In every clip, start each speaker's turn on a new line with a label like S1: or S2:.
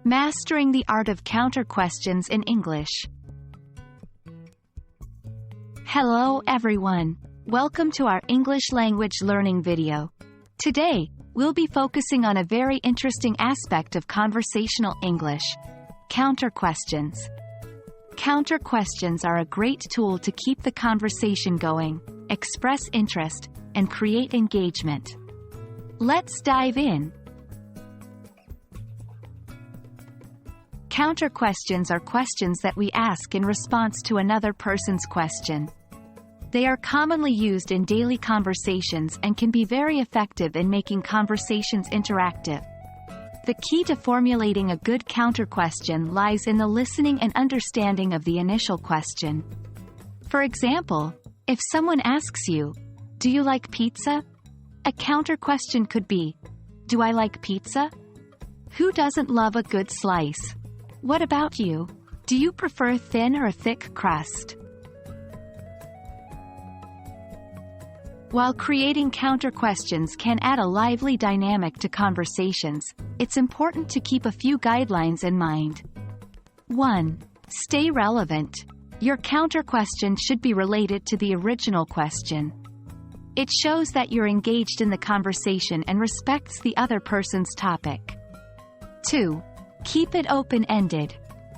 S1: Mastering the art of counter questions in English. Hello everyone. Welcome to our English language learning video. Today, we'll be focusing on a very interesting aspect of conversational English: counter questions. Counter questions are a great tool to keep the conversation going, express interest, and create engagement. Let's dive in. Counter questions are questions that we ask in response to another person's question. They are commonly used in daily conversations and can be very effective in making conversations interactive. The key to formulating a good counter question lies in the listening and understanding of the initial question. For example, if someone asks you, "Do you like pizza?" a counter question could be, "Do I like pizza? Who doesn't love a good slice? What about you? Do you prefer thin or thick crust?" While creating counter questions can add a lively dynamic to conversations, it's important to keep a few guidelines in mind. 1. Stay relevant. Your counter question should be related to the original question. It shows that you're engaged in the conversation and respects the other person's topic. 2. Keep it open-ended.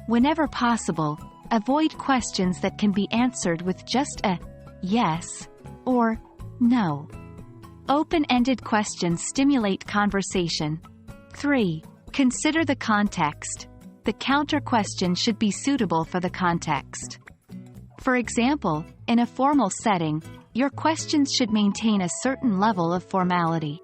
S1: Whenever possible, avoid questions that can be answered with just a yes or no. Open-ended questions stimulate conversation. 3. Consider the context. The counter question should be suitable for the context. For example, in a formal setting, your questions should maintain a certain level of formality.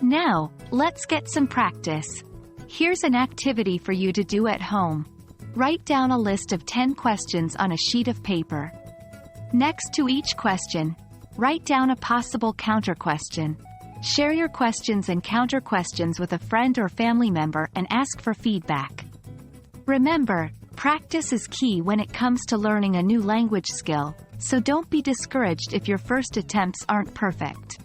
S1: Now, let's get some practice. Here's an activity for you to do at home. Write down a list of 10 questions on a sheet of paper. Next to each question, write down a possible counter question. Share your questions and counter questions with a friend or family member and ask for feedback. Remember, practice is key when it comes to learning a new language skill, so don't be discouraged if your first attempts aren't perfect.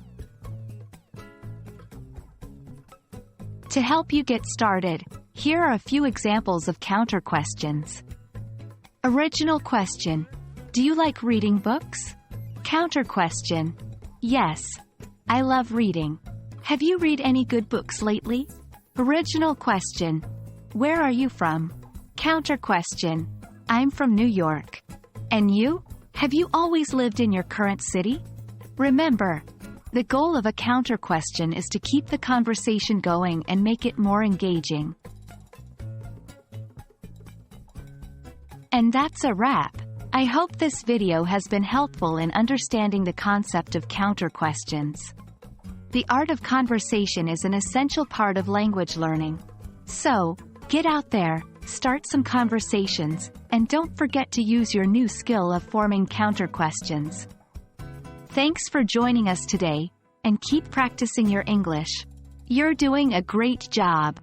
S1: To help you get started, here are a few examples of counter questions. Original question: Do you like reading books? Counter question: Yes, I love reading. Have you read any good books lately? Original question: Where are you from? Counter question: I'm from New York. And you? Have you always lived in your current city? Remember, the goal of a counter question is to keep the conversation going and make it more engaging. And that's a wrap. I hope this video has been helpful in understanding the concept of counter questions. The art of conversation is an essential part of language learning. So, get out there, start some conversations, and don't forget to use your new skill of forming counter questions. Thanks for joining us today, and keep practicing your English. You're doing a great job.